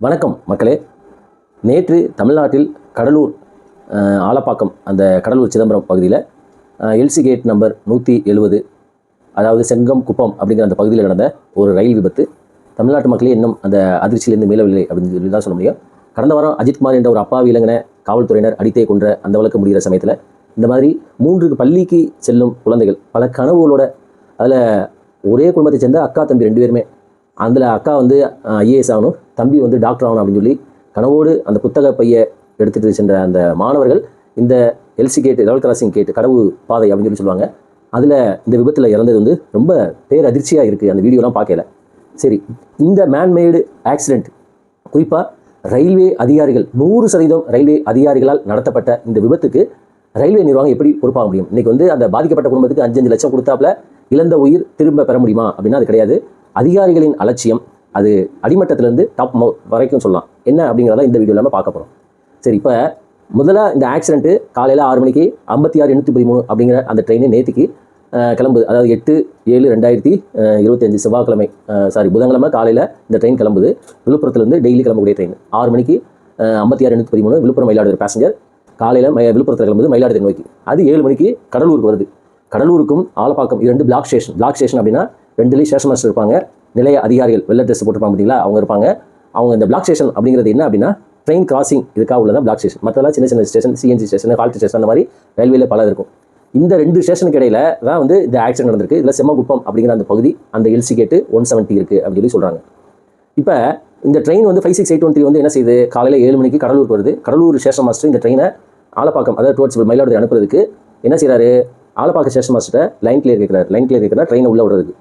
வணக்கம் மக்களே. நேற்று தமிழ்நாட்டில் கடலூர் ஆலப்பாக்கம் அந்த கடலூர் சிதம்பரம் பகுதியில் எல்சி கேட் நம்பர் 170, அதாவது செங்கம் குப்பம் அப்படிங்கிற அந்த பகுதியில் நடந்த ஒரு ரயில் விபத்து தமிழ்நாட்டு மக்களே இன்னும் அந்த அதிர்ச்சியிலிருந்து மீளவில்லை அப்படின்னு சொல்லி தான் சொல்ல முடியும். கடந்த வாரம் அஜித்குமார் என்ற ஒரு அப்பாவி இளைஞனை காவல்துறையினர் அடித்தே கொன்ற அந்த வழக்கு முடிகிற சமயத்தில் இந்த மாதிரி 3 பள்ளிக்கு செல்லும் குழந்தைகள் பல கனவுகளோட, அதில் ஒரே குடும்பத்தை சேர்ந்த அக்கா தம்பி 2 பேருமே, அதில் அக்கா வந்து ஐஏஎஸ் ஆகணும், தம்பி வந்து டாக்டர் ஆகணும் அப்படின்னு சொல்லி கனவோடு அந்த புத்தக பையை எடுத்துகிட்டு சென்ற அந்த மாணவர்கள் இந்த LC gate, level crossing gate, கடவு பாதை அப்படின்னு சொல்லுவாங்க, அதில் இந்த விபத்தில் இறந்தது வந்து ரொம்ப பேரதிர்ச்சியாக இருக்குது. அந்த வீடியோலாம் பார்க்கல. சரி, இந்த மேன்மேடு ஆக்சிடெண்ட் குறிப்பாக ரயில்வே அதிகாரிகள் 100% ரயில்வே அதிகாரிகளால் நடத்தப்பட்ட இந்த விபத்துக்கு ரயில்வே நிர்வாகம் எப்படி பொறுப்பாக முடியும்? இன்றைக்கி வந்து அந்த பாதிக்கப்பட்ட குடும்பத்துக்கு 5 லட்சம் கொடுத்தாப்புல இழந்த உயிர் திரும்ப பெற முடியுமா அப்படின்னா அது கிடையாது. அதிகாரிகளின் அலட்சியம், அது அடிமட்டத்திலேருந்து டாப் வரைக்கும் சொல்லலாம். என்ன அப்படிங்கிறத இந்த வீடியோவில் நம்ம பார்க்க போகிறோம். சரி, இப்போ முதல்ல இந்த ஆக்சிடென்ட்டு காலையில் 6 மணிக்கு 56-813 அப்படிங்கிற அந்த ட்ரெயின் நேற்றுக்கு கிளம்புது. அதாவது 8/7/2025 செவ்வாய்க்கிழமை, புதன்கிழமை காலையில் இந்த ட்ரெயின் கிளம்புது. விழுப்புரத்துலேருந்து டெய்லி கிளம்பக்கூடிய ட்ரெயின் 6 மணிக்கு 56-813 விழுப்புரம் மயிலாடுதுறை பேசஞ்சர் காலையில் விழுப்புரத்தில் கிளம்புது மயிலாடுதுறை நோக்கி. அது 7 மணிக்கு கடலூருக்கு வருது. கடலூருக்கும் ஆலப்பாக்கம் 2 பிளாக் ஸ்டேஷன் அப்படின்னா 2லேயும் ஸ்டேஷன் மாஸ்டர் இருப்பாங்க, நிலைய அதிகாரிகள் வெள்ளை ட்ரெஸ் போட்டிருப்பாங்க பார்த்தீங்களா, அவங்க இருப்பாங்க. அவங்க இந்த பிளாக் ஸ்டேஷன் அப்படிங்கிறது என்ன அப்படின்னா ட்ரெயின் கிராசிங் இதுக்காக உள்ளதான் பிளாக் ஸ்டேஷன். மற்றெல்லாம் சின்ன சின்ன station, CNC station, halt station, அந்த மாதிரி ரயில்வேல பல இருக்கும். இந்த 2 ஸ்டேஷனுக்கு இடையில தான் வந்து இந்த ஆக்சிடென்ட் நடந்திருக்கு. இதில் செம்மகுப்பம் அப்படிங்கிற அந்த பகுதி, அந்த எல்சி கேட்டு 170 இருக்குது அப்படின்னு சொல்லி சொல்கிறாங்க. இப்போ இந்த ட்ரெயின் வந்து 56813 வந்து என்ன செய்யுது, காலையில் 7 மணிக்கு கடலூருக்கு வருது. கடலூர் ஸ்டேஷன் மாஸ்டர் இந்த ட்ரெயினை ஆலப்பாக்கம், அதாவது டுவர்ட்ஸ் மயிலாடுதுறை அனுப்புறதுக்கு என்ன செய்கிறாரு, Alappakkam station master line clear கேட்குறாரு ட்ரெயினை உள்ளே விடுறதுக்கு.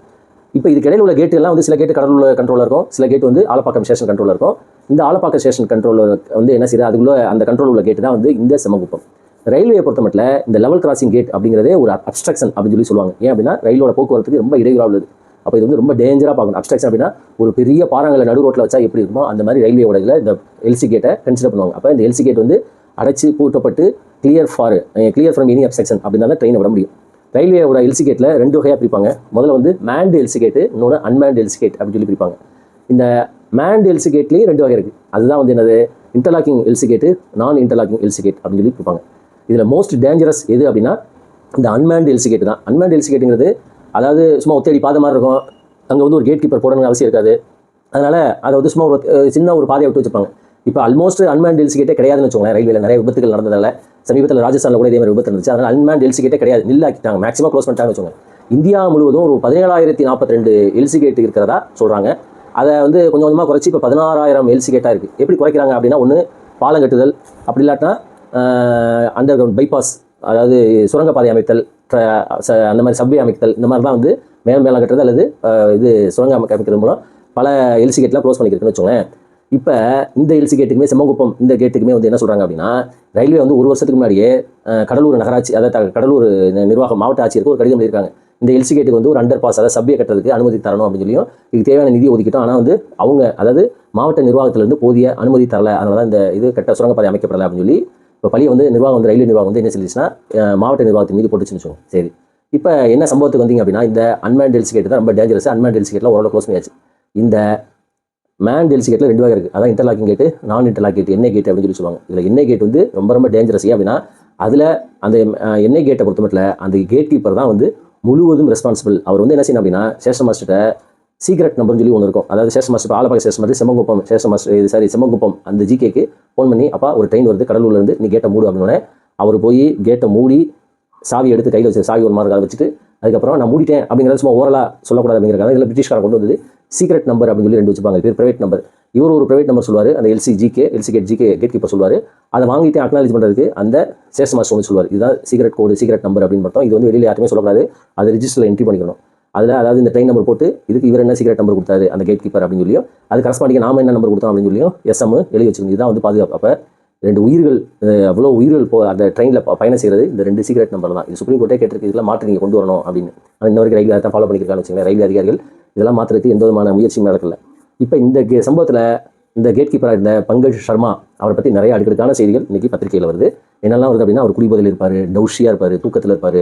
இப்போ இதுக்கு இடையில உள்ள கேட்டு எல்லாம் வந்து சில கேட்டு கடலூர் கண்ட்ரோலில் இருக்கும், சில கேட்டு வந்து ஆலப்பாக்கம் ஸ்டேஷன் கண்ட்ரோலில் இருக்கும். இந்த ஆலப்பாக்கம் ஸ்டேஷன் கண்ட்ரோலில் வந்து என்ன செய்யுது, அதுக்குள்ள அந்த கண்ட்ரோல் உள்ள கேட்டு தான் வந்து இந்த செம்மகுப்பம். ரயில்வே பொறுத்த மட்டும் இந்த லெவல் கிராசிங் கேட் அப்படிங்கிறதே ஒரு அப்ஸ்ட்ரக்ஷன் அப்படின்னு சொல்லுவாங்க. ஏன் அப்படின்னா ரயிலோட போக்குவரத்துக்கு ரொம்ப இடையூறாக உள்ளது. அப்போ இது வந்து ரொம்ப டேஞ்சராக பார்க்கணும். அப்ஸ்ட்ரக்ஷன் அப்படின்னா ஒரு பெரிய பாறாங்கல்ல நடு ரோட்டில் வச்சா எப்படி இருக்குமோ அந்த மாதிரி ரயில்வேயோட இதில் இந்த எல்சி கேட்டை கன்சிடர் பண்ணுவாங்க. அப்போ இந்த எல்சி கேட் வந்து அடைச்சி பூட்டப்பட்டு கிளியர் ஃப்ரம் எனி அப்ஸ்ட்ரக்ஷன் அப்படின்னு தான் ட்ரெயினை விட முடியும். ரயில்வேயோட எல்சி கேட்டில் 2 வகையாக பிரிப்பாங்க. முதல்ல வந்து மேன்டு எல்சி கேட்டு, இன்னொன்று அன்மேன்டு எல்சி கேட் அப்படின்னு சொல்லி பிரிப்பாங்க. இந்த மேன்டு எல்சி கேட்லேயும் 2 வகை இருக்குது. அதுதான் வந்து என்னது, இன்டர்லாக்கிங் எல்சி கேட்டு, நான் இன்டர்லாக்கிங் எல்சி கேட் அப்படின்னு சொல்லி பிரிப்பாங்க. இதில் மோஸ்ட் டேஞ்சரஸ் எது அப்படின்னா இந்த அன்மேன்டு எல்சி கேட்டு தான். அன்மேன்டு எல்சி கேட்டுங்கிறது அதாவது சும்மா ஒத்தடி பாதை மாதிரி இருக்கும். அங்கே வந்து ஒரு கேட் கீப்பர் போடணும்னு அவசியம் இருக்காது. அதனால் அதை வந்து சும்மா ஒரு சின்ன ஒரு பாதையை விட்டு வச்சுப்பாங்க. இப்போ ஆல்மோஸ்ட் அன்மேன்டு எல்சி கேட்டே கிடையாதுன்னு வச்சுக்கோங்களேன். ரயில்வேல நிறைய விபத்துகள் நடந்ததால, சமீபத்தில் ராஜஸ்தானில் கூட இதே மாதிரி விபத்து இருந்துச்சு. அதனால் அன்மேன்டு எல்சி கேட்டே கிடையாது, நில்லாக்கிட்டாங்க, மேக்ஸிமம் க்ளோஸ் பண்ணிட்டாங்கன்னு வச்சுக்கோங்க. இந்தியா முழுவதும் ஒரு 17,042 எல்சி கேட் இருக்கிறதா சொல்கிறாங்க. அதை வந்து கொஞ்சம் கொஞ்சமாக குறைச்சி இப்போ 16,000 எல்சி கேட்டாக இருக்குது. எப்படி குறைக்கிறாங்க அப்படின்னா, ஒன்று பாலம் கட்டுதல், அப்படி இல்லாட்டினா அண்டர் கிரவுண்ட் பைபாஸ், அதாவது சுரங்கப்பாதை அமைத்தல், அந்த மாதிரி சப்வே அமைத்தல், இந்த மாதிரி தான் வந்து மேலே கட்டுறது அல்லது இது சுரங்க அமைக்கிறது மூலம் பல எல்சி கேட்லாம் க்ளோஸ் பண்ணிக்கிறதுன்னு வச்சுக்கோங்களேன். இப்போ இந்த எல்சி கேட்டுக்குமே செம்மகுப்பம் இந்த கேட்டுக்குமே வந்து என்ன சொல்கிறாங்க அப்படின்னா, ரயில்வே வந்து 1 வருஷத்துக்கு முன்னாடியே கடலூர் நகராட்சி, அதாவது கடலூர் நிர்வாக மாவட்ட ஆட்சியருக்கு ஒரு கடிதம் எழுதியிருக்காங்க. இந்த எல்சி கேட்டுக்கு வந்து ஒரு அண்டர் பாஸ், அதாவது சப்வே கட்டுறதுக்கு அனுமதி தரணும் அப்படின்னு சொல்லியும் இதுக்கு தேவையான நிதி ஒதுக்கிட்டோம். ஆனால் வந்து அவங்க, அதாவது மாவட்ட நிர்வாகத்திலேருந்து போதிய அனுமதி தரல, அதனால தான் இந்த இது கட்ட சுரங்கப்பாதை அமைக்கப்படலை அப்படின்னு சொல்லி இப்போ பழைய வந்து நிர்வாகம் வந்து ரயில்வே நிர்வாகம் வந்து என்ன சொல்லிச்சுன்னா மாவட்ட நிர்வாகத்தின் மீது போட்டுச்சுன்னு வச்சுக்கோங்க. சரி, இப்போ என்ன சம்பவத்துக்கு வந்தீங்க அப்படின்னா, இந்த அன்மேன்டு எல்சி கேட்டு தான் ரொம்ப டேஞ்சரஸ். அன்மேன்டு எல்சி கேட்டில் ஓரளவு க்ளோஸ் பண்ணியாச்சு. இந்த மேன்டு எல்சி கேட்டில் 2 வகை இருக்குது. அதான் இன்டர்லாக்கிங் கேட்டு, நான் இன்டர்லாக் கேட்டு, எண்ணெய் கேட்டு அப்படின்னு சொல்லி சொல்லுவாங்க. இதில் எண்ணெய் கேட் வந்து ரொம்ப டேஞ்சரஸ். அப்படின்னா அதில் அந்த எண்ணெய் கேட்டை பொறுத்த மட்டும் அந்த கேட் கீப்பர் தான் வந்து முழுவதும் ரெஸ்பான்சிபிள். அவர் வந்து என்ன செய்யணும் அப்படின்னா, ஸ்டேஷன் மாஸ்டர்கிட்ட சீக்ரெட் நம்பர்னு சொல்லி ஒன்று இருக்கும். அதாவது station master Alappakkam station master Chemmakuppam அந்த ஜிகேக்கு ஃபோன் பண்ணி, அப்பா ஒரு ட்ரெயின் வருது கடலூர்லேருந்து, நீ கேட்டை மூடு அப்படின்னோடனே அவர் போய் கேட்டை மூடி சாவி எடுத்து கையில் வச்சு, சாவி ஒரு மாதிரி அதை வச்சுட்டு, அதுக்கப்புறம் நான் மூடிட்டேன் அப்படிங்கிறது சும்மா ஓரலாக சொல்லக்கூடாது அப்படிங்கிறக்காக இதில் பிரிட்டிஷ்காரன் கொண்டு வந்தது சீக்ரெட் நம்பர் அப்படின்னு சொல்லி 2 வச்சுப்பாங்க. பேர் ப்ரைவேட் நம்பர். இவர் ஒரு ப்ரைவேட் நம்பர் சொல்லுவார், அந்த எல்சி கேட் கீப்பர் சொல்லுவார். அதை வாங்கிட்டு அக்னாலேஜ் பண்ணுறதுக்கு அந்த ஸ்டேஷன் மாஸ்டர் ஒன்று சொல்லுவார், இதுதான் சீக்ரெட் கோடு, சீக்ரெட் நம்பர் அப்படின்னு பார்த்தோம். இது வந்து வெளியில் யாருமே சொல்லக்கூடாது, அதை ரிஜிஸ்டரில் என்ட்ரி பண்ணிக்கணும். அதில் அதாவது இந்த ட்ரெயின் நம்பர் போட்டு இதுக்கு இவர் என்ன சீக்ரெட் நம்பர் கொடுத்தாரு அந்த கேட் கீப்பர் அப்படின்னு சொல்லியும், அது கரஸ்பாண்டிங்க நாம என்ன நம்பர் கொடுத்தோம் அப்படின்னு சொல்லியும் எஸ்எம் எழுதி வச்சுக்கணும். இதுதான் வந்து பாதுகாப்பு. அப்போ 2 உயிர்கள், அவ்வளோ உயிர்கள் அந்த ட்ரெயினில் பயணம் செய்கிறது இந்த 2 சீக்ரெட் நம்பர் தான். இது சுப்ரீம் கோர்ட்டே கேட்டிருக்கு, இதெல்லாம் மாற்றி நீங்கள் கொண்டு வரணும் அப்படின்னு. ஆனால் இன்ன வரைக்கும் ரயில்வே தான் ஃபாலோ பண்ணியிருக்காங்கன்னு வச்சுக்கோங்க. ரயில்வே அதிகாரிகள் இதெல்லாம் மாற்றுறதுக்கு எந்த விதமான முயற்சியும் நடக்கல. இப்போ இந்த சம்பவத்தில் இந்த கேட் கீப்பராக இருந்த பங்கஜ் சர்மா அவரை பற்றி நிறைய அடுக்கடுக்கான செய்திகள் இன்றைக்கி பத்திரிகையில் வருது. என்னெல்லாம் வருது அப்படின்னா, அவர் குடிபோதையில் இருப்பார், டவுஷியாக இருப்பார், தூக்கத்தில் இருப்பார்,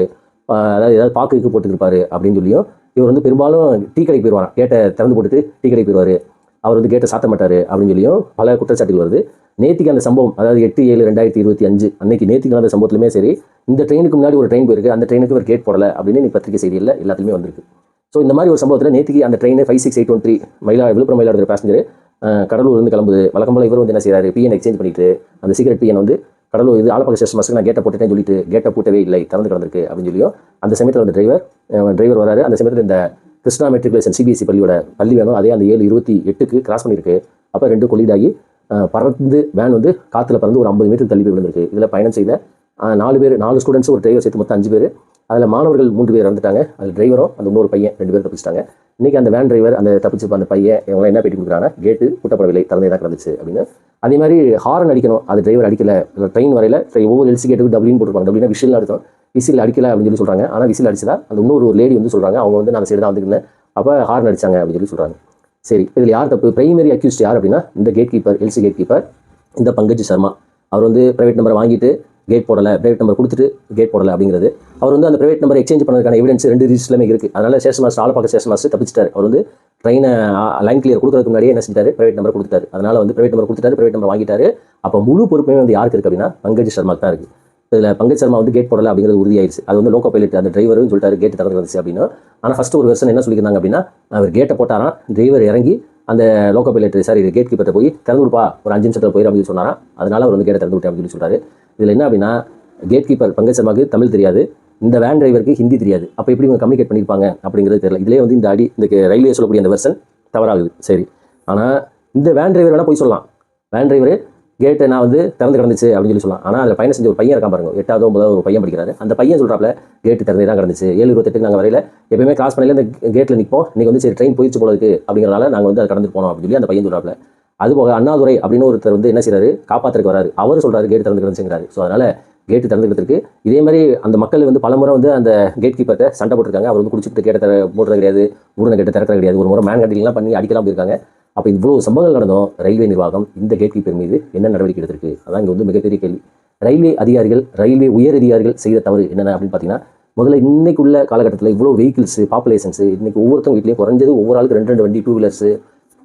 அதாவது ஏதாவது பாக்குக்கு போட்டுருப்பாரு அப்படின்னு சொல்லியும், இவர் வந்து பெரும்பாலும் டீ கடைக்கு போயிடுவாராம். கேட்டை திறந்து போட்டுட்டு டீ கடைக்கு போயிடுவார். அவர் வந்து கேட்டை சாத்த மாட்டார் அப்படின்னு சொல்லியும் பல குற்றச்சாட்டுகள் வருது. நேத்திக்கு அந்த சம்பவம், அதாவது 8/7/2025 அன்னைக்கு நேத்திக்கு நடந்த சம்பவத்துலையுமே சரி, இந்த ட்ரெயினுக்கு முன்னாடி ஒரு ட்ரெயின் போயிருக்கு, அந்த ட்ரெயினுக்கு ஒரு கேட் போடலை அப்படின்னு நீ பத்திரிகை செய்தியில் எல்லாத்துலேயுமே வந்திருக்கு. ஸோ இந்த மாதிரி ஒரு சம்பவத்தில் நேத்திக்கு அந்த ட்ரெயின் 56813 விழுப்புரம் மயிலாடுதுறை பேசஞ்சர் கடலூர் இருந்து கிளம்புது. வழக்கம் போல இவர் வந்து என்ன செய்யறாரு, பிஎன் எக்ஸ்சேஞ்ச் பண்ணிட்டு அந்த சீக்கிரட் பிஎன் வந்து கடலூர் இது ஆலப்பாக்கம் ஸ்டேஷன் மாஸ்க்கு நான் கேட்டை போட்டுட்டேன்னு சொல்லிட்டு கேட்டை பூட்டவே இல்லை, திறந்து கிடந்திருக்கு அப்படின்னு சொல்லியும் அந்த சமயத்தில் அந்த டிரைவர் வராரு. அந்த சமயத்தில் இந்த கிருஷ்ணா மெட்ரிகுலேஷன் சிபிஎஸ்சி பள்ளி வேணும், அதே அந்த 7:28க்கு கிராஸ் பண்ணியிருக்கு. அப்போ 2 கொலிடாகி பறந்து வேன் வந்து காற்றுல பறந்து ஒரு 50 மீட்டர் தள்ளி போய் விழுந்திருக்கு. இதில் பயணம் செய்த 4 ஸ்டூடெண்ட்ஸ், ஒரு டிரைவர் சேர்த்து மொத்தம் 5 பேர். அதில் மாணவர்கள் 3 பேர் இறந்துட்டாங்க. அதில் டிரைவரும் அந்த இன்னொரு பையன் 2 பேர் தப்பிச்சிட்டாங்க. இன்றைக்கி அந்த வேன் டிரைவர் அந்த தப்பிச்சு அந்த பையன் இவங்களாம் என்ன பேட்டி கொடுக்குறாங்க, கேட்டு பூட்டப்படவில்லை, திறந்தே தான் கிடந்துச்சு அப்படின்னு. அதே மாதிரி ஹாரன் அடிக்கணும், அது டிரைவர் அடிக்கல. ட்ரெயின் வரையில் ஒவ்வொரு எல்சி கேட்டுக்கு டபிள்யூன்னு போட்டுருப்பாங்க. டபிள்யூனா விசில் அடித்தோம், விசில் அடிக்கல அப்படின்னு சொல்லி சொல்கிறாங்க. ஆனால் விசில் அடிச்சதா அந்த இன்னொரு லேடி வந்து சொல்கிறாங்க, அவங்க வந்து நான் சைடு தான் வந்துருந்தேன், அப்போ ஹாரன் அடிச்சாங்க அப்படின்னு சொல்லி சொல்கிறாங்க. சரி, இதில் யார் தப்பு? பிரைமரி அக்யூஸ்ட் யார் அப்படின்னா இந்த gate keeper, LC gate keeper இந்த பங்கஜ் சர்மா. அவர் வந்து பிரைவேட் நம்பரை வாங்கிட்டு கேட் போடலை, பிரைவேட் நம்பர் கொடுத்துட்டு கேட் போடலை அப்படிங்கிறது. அவர் வந்து அந்த பிரைவேட் நம்பர் எக்ஸ்சேஞ்ச் பண்ணதுக்கான எவிடன்ஸ் 2 ரிஜிஸ்டர்லையுமே இருக்குது. அதனால் station master, Alappakkam station master தப்பிச்சிட்டார். அவர் வந்து ட்ரெயினை லைன் கிளியர் கொடுக்கறதுக்கு முன்னாடியே என்ன செஞ்சாரு, பிரைவேட் நம்பர் கொடுத்துட்டாரு. அதனால் வந்து பிரைவேட் நம்பர் கொடுத்துட்டாரு, பிரைவேட் நம்பர் வாங்கிட்டாரு. அப்போ முழு பொறுப்புமே வந்து யாருக்கு இருக்குது அப்படின்னா பங்கஜ் சர்மாக்கு தான் இருக்குது. இதில் பங்கஜ் சர்மா வந்து கேட் போடலை அப்படிங்கிறது உறுதியாயிருச்சு. அது வந்து லோக்கோ பைலட் அந்த டிரைவரும் சொல்லிட்டாரு கேட் திறந்து வந்துச்சு அப்படின்னு. ஆனால் ஃபஸ்ட்டு ஒரு வெர்ஷன் என்ன சொல்லியிருந்தாங்க அப்படின்னா, அவர் கேட்டை போட்டாராம், டிரைவர் இறங்கி அந்த லோக்கோ பைலட் சாரி கேட் கீப்பர்ட்ட போய் திறந்து விடுப்பா, ஒரு 5 நிமிஷத்தில் போயிடும் அப்படின்னு சொன்னாராம். அதனால் அவர் வந்து கேட்டை திறந்து விட்டேன் அப்படின்னு சொல்கிறாரு. இதில் என்ன அப்படின்னா, கேட் கீப்பர் பங்கஜ் சர்மாவுக்கு தமிழ் தெரியாது, இந்த வேன் டிரைவருக்கு ஹிந்தி தெரியாது. அப்போ எப்படி இவங்க கம்யூனிகேட் பண்ணியிருப்பாங்க அப்படிங்கிறது தெரியல. இதிலே வந்து இந்த ரயில்வே சொல்லக்கூடிய அந்த வெர்ஷன் தவறாகுது. சரி, ஆனால் இந்த வேன் டிரைவர் வேணால் போய் சொல்லலாம். வேன் டிரைவர் கேட்டை நான் வந்து திறந்து கிடந்துச்சு அப்படின்னு சொல்லலாம். ஆனால் அதில் பயணம் செஞ்ச ஒரு பையன் இருக்கான் பாருங்க, 8வது 9வது ஒரு பையன் படிக்கிறாரு. அந்த பையன் சொல்கிறாப்புல கேட்டு திறந்தே தான் கிடந்துச்சு, 7:28க்கு நாங்கள் வரையில் எப்பயுமே கிராஸ் பண்ணல இந்த கேட்டில் நிற்போம், இன்றைக்கி வந்து சரி ட்ரெயின் போயிடுச்சு போல இருக்குது அப்படிங்கிறனால நாங்கள் வந்து அதை கடந்து போனோம் அப்படின்னு சொல்லி அந்த பையன் சொல்கிறாப்புல. அதுபோக அண்ணாதுரை அப்படின்னு ஒருத்தர் வந்து என்ன செய்யறாரு, காப்பாற்றுறதுக்கு வராரு. அவர் சொல்கிறாரு கேட்டு திறந்து கிடந்துச்சுங்கிறாரு. ஸோ அதனால் கேட்டு திறந்துக்கிறதுக்கு இதே மாதிரி அந்த மக்கள் வந்து பலமுறை வந்து அந்த கேட் கீப்பர்கிட்ட சண்டை போட்டிருக்காங்க. அவர் வந்து குடிச்சிட்டு கேட்ட மூடுறது கிடையாது, மூடின கேட்டை திறக்கிறது கிடையாது, ஒரு முறை மேன் கட்டிங்லாம் பண்ணி அடிக்கலாம் போயிருக்காங்க. அப்போ இவ்வளோ சம்பவங்கள் நடந்தும் ரயில்வே நிர்வாகம் இந்த கேட் கீப்பர் மீது என்ன நடவடிக்கை எடுத்திருக்கு? அதான் இங்கே வந்து மிகப்பெரிய கேள்வி. ரயில்வே அதிகாரிகள், ரயில்வே உயர் அதிகாரிகள் செய்த தவறு என்னென்ன அப்படின்னு பார்த்தீங்கன்னா, முதல்ல இன்னைக்கு உள்ள காலகட்டத்தில் இவ்வளோ வெஹிக்கிள்ஸ் பாப்புலேஷன்ஸ், இன்னைக்கு ஒவ்வொருத்தவங்க வீட்லையும் குறைஞ்சது ஒவ்வொரு ஆளுக்கு 2 வண்டி, 2 வீலர்ஸ்,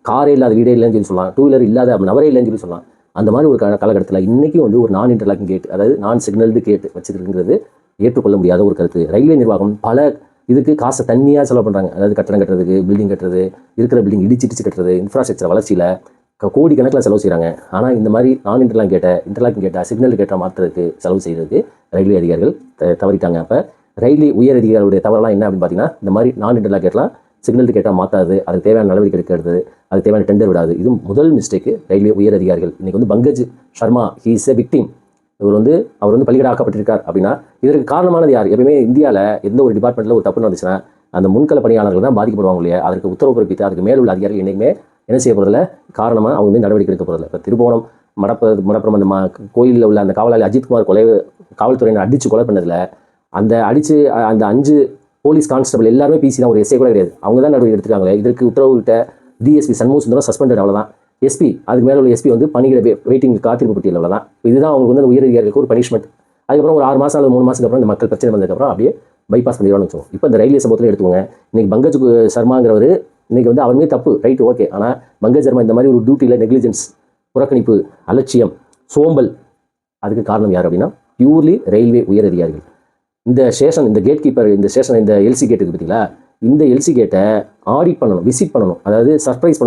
காரே இல்லாத வீடே இல்லைன்னு சொல்லி சொல்லலாம், 2 வீலர் இல்லாத நபரே இல்லைன்னு சொல்லி சொல்லலாம். அந்த மாதிரி ஒரு காலகட்டத்தில் இன்றைக்கும் வந்து ஒரு நான் இன்டர்லாக்கிங் கேட், அதாவது நான் சிக்னல்டு கேட் வச்சுருக்கிறது ஏற்றுக்கொள்ள முடியாத ஒரு கருத்து. ரயில்வே நிர்வாகம் பல இதுக்கு காசை தண்ணியாக செலவு பண்ணுறாங்க. அதாவது கட்டணம் கட்டுறதுக்கு, பில்டிங் கட்டுறது, இருக்கிற பில்டிங் இடிச்சு கட்டுறது, இன்ஃப்ராஸ்ட்ரக்சர் வளர்ச்சியில் கோடி கணக்கில் செலவு செய்கிறாங்க. ஆனால் இந்த மாதிரி நான் இன்டர்லாக்கிங் கேட்டால் சிக்னல் கேட்டால் மாற்றுறதுக்கு செலவு செய்கிறதுக்கு ரயில்வே அதிகாரிகள் தவறிட்டாங்க. அப்போ ரயில்வே உயர் அதிகாரிகளுடைய தவறெல்லாம் என்ன அப்படின்னு பார்த்தீங்கன்னா, இந்த மாதிரி நான் இன்டர்லாக் கேட்லாம் சிக்னல் கேட்டால் மாற்றாது, அதுக்கு தேவையான நடவடிக்கை எடுக்கிறது, அதுக்கு தேவையான டெண்டர் விடாது. இது முதல் மிஸ்டேக்கு ரயில்வே உயர் அதிகாரிகள். இன்றைக்கி வந்து Pankaj Sharma he is a victim. அவர் வந்து பலிகடா ஆக்கப்பட்டிருக்கார் அப்படின்னா இதற்கு காரணமானது யார்? எப்பயுமே இந்தியாவில் எந்த ஒரு டிபார்ட்மெண்ட்டில் ஒரு தப்பு நடந்துச்சுன்னா அந்த முன்கள பணியாளர்கள் தான் பாதிக்கப்படுவாங்க இல்லையா? அதற்கு உத்தரவு பிறப்பித்து அதுக்கு மேலுள்ள அதிகாரிகள் என்றைக்குமே என்ன செய்ய போகிறதில்ல, காரணமாக அவங்க வந்து நடவடிக்கை எடுக்க போகிறதில்ல. இப்போ திருவோணம் மடப்புறம் அந்த கோயிலில் உள்ள அந்த காவலாளி அஜித்குமார் காவல்துறையினர் அடித்து கொலை பண்ணதில் அந்த 5 போலீஸ் கான்ஸ்டபிள் எல்லாருமே பிசி தான், ஒரு எஸ்ஏ கூட கிடையாது. அவங்க தான் நடவடிக்கை எடுத்துருக்காங்களே. இதற்கு உத்தரவிட்ட டிஎஸ்பி சண்முக சுந்தரம் சஸ்பெண்டட், அவ்வளோதான். எஸ்பி அதுக்கு மேலே உள்ள எஸ்பி வந்து பணியிட வெயிட்டிங் காத்திருப்பு பட்டியல், அவ்வளோதான். இதுதான் அவங்களுக்கு வந்து அந்த உயர் அதிகாரிகளுக்கு ஒரு பனிஷ்மெண்ட். அதுக்கப்புறம் ஒரு 6 மாதம் அல்லது 3 மாதத்துக்கு அப்புறம் இந்த மக்கள் பிரச்சனை வந்ததுக்கப்புறம் அப்படியே பைபாஸ் பண்ணிடுவான்னு வச்சுக்கோங்க. இப்போ இந்த ரயில்வே சம்பவத்தில் எடுத்துக்கோங்க. இன்றைக்கி பங்கஜ் சர்மாங்கிறவர் இன்றைக்கி வந்து அவருமே தப்பு, ரைட்டு, ஓகே. ஆனால் பங்கஜ் சர்மா இந்த மாதிரி ஒரு டியூட்டியில் நெக்லிஜென்ஸ், புறக்கணிப்பு, அலட்சியம், சோம்பல், அதுக்கு காரணம் யார் அப்படின்னா பியூர்லி ரயில்வே உயர் அதிகாரிகள். இந்த ஸ்டேஷன், இந்த கேட் கீப்பர், இந்த ஸ்டேஷன், இந்த எல்சி கேட்டுக்கு பார்த்தீங்களா, இந்த எல்சி கேட்டை ஆடிட் பண்ணணும், விசிட் பண்ணணும், அதாவது சர்ப்ரைஸ்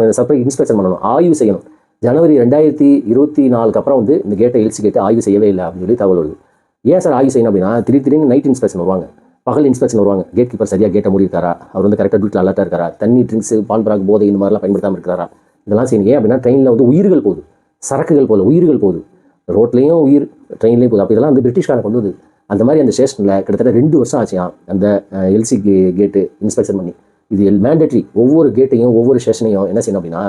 இன்ஸ்பெக்ஷன் பண்ணணும், ஆய்வு செய்யணும். ஜனவரி 2024 அப்புறம் வந்து இந்த கேட்டை எல்சி கேட்டை ஆய்வு செய்யவே இல்லை அப்படின்னு சொல்லி தகவல் வருது. ஏன் சார் ஆய்வு செய்யணும் அப்படின்னா, திடீர்னு நைட் இன்ஸ்பெக்ஷன் வருவாங்க, பகல் இன்ஸ்பெக்ஷன் வருவாங்க. கேட் கீப்பர் சரியாக கேட்டை மூடிருக்காரா, அவர் வந்து கரெக்டாக டியூட்டில் அலர்ட்டாக இருக்காரா, தண்ணி, ட்ரிங்க்ஸ், பான்பராக், போதை இந்த மாதிரிலாம் பயன்படுத்தாமல் இருக்கிறாரா, இதெல்லாம் செய்யணும். ஏன் அப்படின்னா ட்ரெயினில் வந்து உயிர்கள் போகுது, சரக்குகள் போகுது, உயிர்கள் போகுது, ரோட்லேயும் உயிர், ட்ரெயின்லேயும் போகுது. அப்போ இதெல்லாம் வந்து பிரிட்டிஷ்காரன் கொண்டு வந்து அந்த மாதிரி அந்த ஸ்டேஷனில் கிட்டத்தட்ட 2 வருஷம் ஆச்சும் அந்த எல்சி கேட்டு இன்ஸ்பெக்ஷன் பண்ணி. இது மேண்டேட்ரி. ஒவ்வொரு கேட்டையும் ஒவ்வொரு ஸ்டேஷனையும் என்ன செய்யணும் அப்படின்னா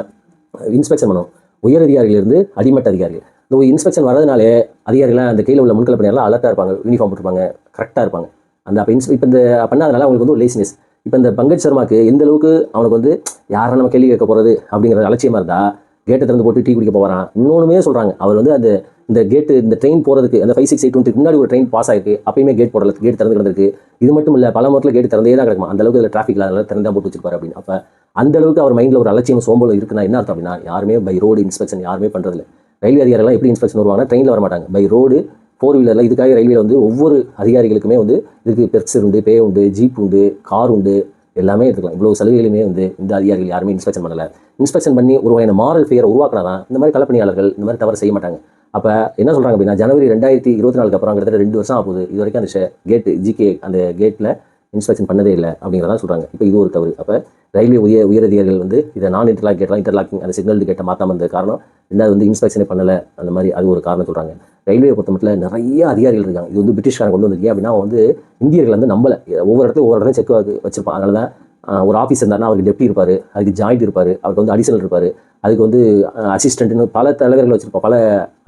இன்ஸ்பெக்ஷன் பண்ணணும். உயர் அதிகாரிகளிலிருந்து அடிமட்ட அதிகாரிகள். இந்த இன்ஸ்பெக்ஷன் வரதுனாலே அதிகாரிகளாம் அந்த கையில் உள்ள முன்கள பணியாளர்கள் அலர்ட்டாக இருப்பாங்க, யூனிஃபார்ம் போட்டுருப்பாங்க, கரெக்டாக இருப்பாங்க. அந்த அப்போ இப்போ இந்த பண்ணாதனால அவங்களுக்கு வந்து ஒரு லேசினஸ். இப்போ இந்த பங்கஜ் சர்மாக்கு எந்த அளவுக்கு அவனுக்கு வந்து யாரை நம்ம கேள்வி கேட்க போகிறது அப்படிங்கிற அலட்சியமாக இருந்தால் கேட்டை திறந்து போட்டு டீ குடிக்க போகிறான். இன்னொன்றுமே சொல்கிறாங்க, அவர் வந்து அந்த இந்த கேட்டு இந்த ட்ரெயின் போகிறதுக்கு அந்த 5681 முன்னாடி ஒரு ட்ரெயின் பாஸ் ஆயிருக்கு, அப்பயுமே கேட் போடல, கேட் திறந்து கிடந்திருக்கு. இது மட்டும் இல்லை, பல மரத்தில் கேட்டு திறந்தே தான் கிடக்குமா, அந்த அளவுக்கு அதில் டிராஃபிக் அதனால திறந்து போட்டு வச்சிருப்பாரு அப்படின்னு. அப்போ அந்த அளவுக்கு அவர் மைண்டில் ஒரு அலட்சியம் சோம்பலும் இருக்குன்னா என்ன அர்த்தம் அப்படின்னா, யாருமே பை ரோடு இன்ஸ்பெக்ஷன் யாருமே பண்ணுறதில்ல. ரயில்வே அதிகாரிகள் எப்படி இன்ஸ்பெக்ஷன் வருவாங்கன்னா ட்ரெயினில் வர மாட்டாங்க, பை ரோடு 4 வீலரில். இதுக்காக ரயில்வேல வந்து ஒவ்வொரு அதிகாரிகளுக்குமே வந்து இதுக்கு பெர்ஸ் உண்டு, பே உண்டு, ஜீப் உண்டு, கார் உண்டு, எல்லாமே எடுத்துக்கலாம். இவ்வளோ சலுகைகளுமே வந்து இந்த அதிகாரிகள் யாருமே இன்ஸ்பெக்ஷன் பண்ணலை. இன்ஸ்பெக்ஷன் பண்ணி ஒரு வகையான மாரல் ஃபேரை உருவாக்கினா தான் இந்த மாதிரி களப்பணியாளர்கள் இந்த மாதிரி தவறு செய்ய மாட்டாங்க. அப்போ என்ன சொல்கிறாங்க அப்படின்னா, ஜனவரி 2024 அப்புறம் கிட்டத்தட்ட 2 வருஷம் ஆகுது, இது வரைக்கும் அந்த கேட்டு ஜிகே அந்த கேட்டில் இன்ஸ்பெக்ஷன் பண்ணதே இல்லை அப்படிங்கிறதான் சொல்கிறாங்க. இப்போ இது ஒரு தவறு. அப்போ ரயில்வே உயரதிகாரிகள் வந்து இதை நான் இன்டர்லாக் கேட்லாம் இன்டர்லாக்கிங் அந்த சிக்னல் கேட்டை மாற்றாமல் இருந்த காரணம், ரெண்டாவது வந்து இன்ஸ்பெக்ஷனே பண்ணலை, அந்த மாதிரி அது ஒரு காரணம் சொல்கிறாங்க. ரயில்வே பொறுத்த மட்டும் நிறைய அதிகாரிகள் இருக்காங்க. இது வந்து பிரிட்டிஷ்காரன் கொண்டு வந்திருக்கீங்க அப்படின்னா வந்து இந்தியர்கள் வந்து நம்பலை. ஒவ்வொரு இடத்துல செக் வச்சிருப்பான். அதனால தான் ஒரு ஆஃபீஸ் இருந்தாருன்னா அவருக்கு டெப்டி இருப்பார், அதுக்கு ஜாயிண்ட் இருப்பார், அவருக்கு வந்து அடிஷனல் இருப்பார், அதுக்கு வந்து அசிஸ்டன்ட்னு பல தலைவர்கள் வச்சிருப்போம், பல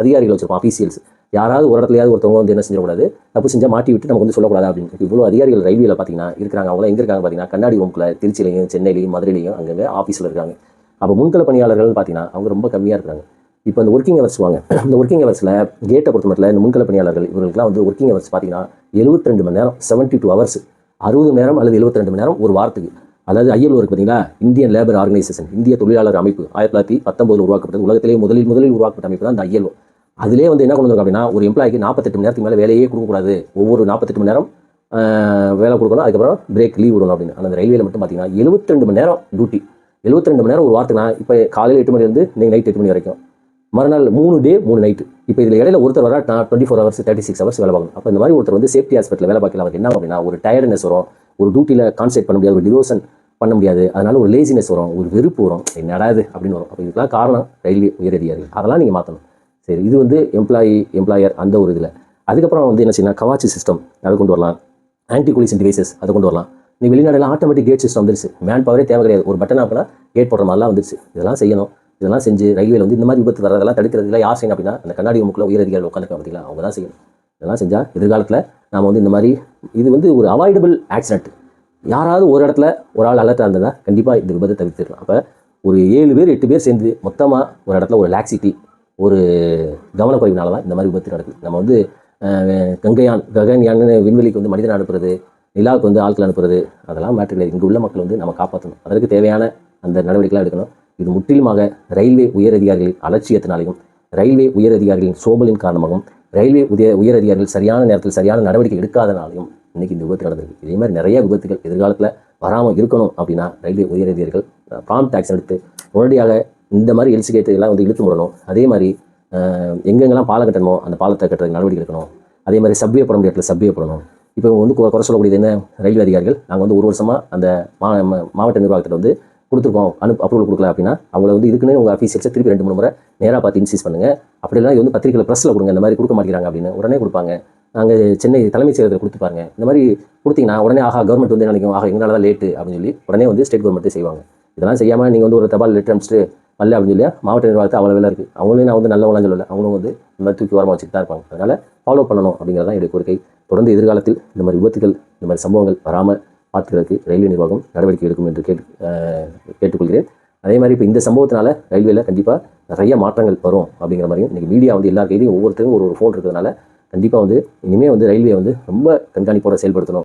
அதிகாரிகள் வச்சிருப்போம், ஆஃபீஷியல்ஸ். யாராவது ஒரு இடத்துலையாவது ஒருத்தவங்க வந்து என்ன செஞ்சிடக்கூடாது, தப்பு செஞ்சால் மாட்டி விட்டு நமக்கு வந்து சொல்லக்கூடாது அப்படின்னு. இவ்வளோ அதிகாரிகள் ரயில்வேல பார்த்தீங்கன்னா இருக்கிறாங்க. அவங்களாம் எங்கே இருக்காங்க பார்த்தீங்கன்னா, கண்ணாடி ரூமுக்குள்ள திருச்சியிலையும் சென்னையிலையும் மதுரையிலையும் அங்கங்கே ஆஃபீஸில் இருக்காங்க. அப்போ முன்கள பணியாளர்கள்னு பார்த்தீங்கன்னா அவங்க ரொம்ப கம்மியாக இருக்காங்க. இப்போ இந்த ஒர்க்கிங் ஹவர்ஸ் வாங்க, இந்த ஒர்க்கிங் ஹவர்ஸில் கேட்டை பொறுத்த மட்டும் இந்த முன்கள பணியாளர்கள் இவங்களுக்குலாம் வந்து ஒர்க்கிங் ஹவர்ஸ் பார்த்தீங்கன்னா 72 மணி நேரம், 72 ஹவர்ஸ், 60 மணி நேரம் அல்லது 72 மணி நேரம் ஒரு வாரத்துக்கு. அதாவது ILO இருக்கு பார்த்தீங்களா, இந்தியன் லேபர் ஆர்கனைசேஷன், இந்திய தொழிலாளர் அமைப்பு, 1919 உருவாக்கப்பட்டது. உலகத்திலேயே முதலில் உருவாக்கப்பட்ட அமைப்பு தான் இந்த ILO. அதிலே வந்து என்ன கொண்டு வந்திருக்காங்க அப்படின்னா, ஒரு எம்ப்ளாய்க்கு 48 மணி நேரத்துக்கு மேலே வேலையே கொடுக்கக்கூடாது, ஒவ்வொரு 48 மணி நேரம் வேலை கொடுக்கணும், அதுக்கப்புறம் பிரேக் லீவ் விடணும் அப்படின்னு. அந்த ரயில்வேல மட்டும் பார்த்தீங்கன்னா 72 மணி நேரம் டியூட்டி, 72 மணி நேரம் ஒரு வாரத்துக்குனா, இப்போ காலையில் 8 மணிலேருந்து நீங்கள் நைட் 8 மணி வரைக்கும், மறுநாள் 3 டே 3 நைட்டு. இப்போ இதில் இடையில ஒருத்தர் வர 24 ஹவர்ஸ் 36 ஹவர்ஸ் வேலை பார்க்கணும். அப்போ இந்த மாதிரி ஒருத்தர் வந்து சேஃப்டி ஹாஸ்பிட்டலில் வேலை பார்க்கல, அவருக்கு என்ன அப்படின்னா ஒரு டயர்ட்னஸ் வரும், ஒரு டியூட்டியில் கான்சன்ட்ரேட் பண்ண முடியாது, ஒரு டிவோஷன் பண்ண முடியாது, அதனால ஒரு லேசினஸ் வரும், ஒரு வெறுப்பு வரும், என்னடா இது அப்படின்னு வரும். அப்போ இதுக்கெல்லாம் காரணம் ரயில்வே உயரதிகாரிகள். அதெல்லாம் நீங்கள் மாற்றணும். சரி, இது வந்து எம்ப்ளாயர் அந்த ஒரு இதில். அதுக்கப்புறம் வந்து என்ன செய்யணும், கவாச்சி சிஸ்டம் அதை கொண்டு வரலாம், ஆன்டி கொலிஷன் டிவைசஸ் அதை கொண்டு வரலாம். நீ வெளிநாடுலாம் ஆட்டோமேட்டிக் கேட் சிஸ்டம் வந்துருச்சு, மேன் பவரே தேவை கிடையாது, ஒரு பட்டன் ஆப்பினா கேட் போடுற மாதிரிலாம் வந்துருச்சு. இதெல்லாம் செய்யணும். இதெல்லாம் செஞ்சு ரயில்வேல வந்து இந்த மாதிரி விபத்து வரதெல்லாம் தடுக்கிறதுல யார் செய்யணும் அப்படின்னா, அந்த கண்ணாடி ரூமுக்குள்ள உயரதிகாரிகள் உட்காந்துருக்காங்க பார்த்தீங்களா, அவங்க தான் செய்யணும். இதெல்லாம் செஞ்சால் எதிர்காலத்தில் நாம் வந்து இந்த மாதிரி இது வந்து ஒரு அவாய்டபிள் ஆக்சிடென்ட். யாராவது ஒரு இடத்துல ஒரு ஆள் அலர்ட்டாக இருந்ததா கண்டிப்பாக இந்த விபத்தை தவிர்த்துடலாம். அப்போ ஒரு 7 பேர் 8 பேர் சேர்ந்து மொத்தமாக ஒரு இடத்துல ஒரு லாக்ஸிட்டி, ஒரு கவனக்குறைவினால தான் இந்த மாதிரி விபத்து நடக்குது. நம்ம வந்து ககன்யான்னு விண்வெளிக்கு வந்து மனிதனை அனுப்புறது, நிலாவுக்கு வந்து ஆட்கள் அனுப்புறது, அதெல்லாம் மேட்டர் கிடையாது. இங்கே உள்ள மக்கள் வந்து நம்ம காப்பாற்றணும், அதற்கு தேவையான அந்த நடவடிக்கைலாம் எடுக்கணும். இது முற்றிலுமாக ரயில்வே உயரதிகாரிகளின் அலட்சியத்தினாலையும், ரயில்வே உயரதிகாரிகளின் சோம்பலின் காரணமாகவும், ரயில்வே உயரதிகாரிகள் சரியான நேரத்தில் சரியான நடவடிக்கை எடுக்காதனாலையும் இன்னைக்கு இந்த விபத்து நடந்திருக்கு. இதே மாதிரி நிறைய விபத்துகள் எதிர்காலத்தில் வராமல் இருக்கணும் அப்படின்னா ரயில்வே உயரதிகாரிகள் ப்ராம்ப்ட் ஆக்ஷன் எடுத்து உடனடியாக இந்த மாதிரி எல்சி கேட்டு எல்லாம் வந்து இழுத்து முடணும். அதே மாதிரி எங்கெங்கெல்லாம் பாலம் கட்டணுமோ அந்த பாலத்தை கட்டுறதுக்கு நடவடிக்கை எடுக்கணும். அதே மாதிரி சப்வே போட முடியாத சப்வே போடணும். இப்போ வந்து குறை சொல்லக்கூடியது என்ன, ரயில்வே அதிகாரிகள் நாங்கள் வந்து ஒரு வருஷமாக அந்த மாவட்ட நிர்வாகத்தில் வந்து கொடுத்துருக்கோம், அப்ரூவல் கொடுக்கல அப்படின்னா அவங்கள வந்து இதுக்குன்னு உங்கள் ஆஃபீஸர்ஸை திருப்பி 2-3 முறை நேராக பார்த்து இன்சீஸ் பண்ணுங்கள். அப்படி இல்லைனா இது வந்து பத்திரிகையில் ப்ரெஸ்ஸில் கொடுங்க, இந்த மாதிரி கொடுக்க மாட்டேங்கிறாங்க அப்படின்னு உடனே கொடுப்பாங்க. நாங்கள் சென்னை தலைமைச் செயலகத்தில் கொடுத்து பாருங்க, இந்த மாதிரி கொடுத்தீங்கன்னா உடனே கவர்மெண்ட் வந்து நினைக்கும் எங்களால் தான் லேட்டு அப்படின்னு சொல்லி உடனே வந்து ஸ்டேட் கவர்மெண்ட்டே செய்வாங்க. இதெல்லாம் செய்யாமல் நீங்கள் வந்து ஒரு தபால் லெட்டர் அனுப்பிச்சிட்டு வரல அப்படின்னு சொல்லி மாவட்ட நிர்வாகத்தை அவ்வளோ வேலை இருக்குது. அவங்களையும் நான் வந்து நல்லவங்களாம் சொல்லலை, அவங்களும் வந்து இந்த மாதிரி தூக்கி ஓரமாக வச்சுட்டு தான் இருப்பாங்க. அதனால் ஃபாலோ பண்ணணும் அப்படிங்கிறதான் என்னுடைய கோரிக்கை. தொடர்ந்து எதிர்காலத்தில் இந்த மாதிரி விபத்துகள், இந்த மாதிரி சம்பவங்கள் வராமல் பார்த்துக்கிறதுக்கு ரயில்வே நிர்வாகம் நடவடிக்கை எடுக்கும் என்று கேட்டுக்கொள்கிறேன். அதே மாதிரி இப்போ இந்த சம்பவத்தினால ரயில்வேல கண்டிப்பாக நிறைய மாற்றங்கள் வரும் அப்படிங்கிற மாதிரியும் இன்றைக்கி மீடியா வந்து எல்லார் கையிலையும் ஒவ்வொருத்தரும் ஒரு ஃபோன் இருக்கிறதுனால கண்டிப்பாக வந்து இனிமேல் வந்து ரயில்வே வந்து ரொம்ப கண்காணிப்போடு செயல்படுத்தணும்.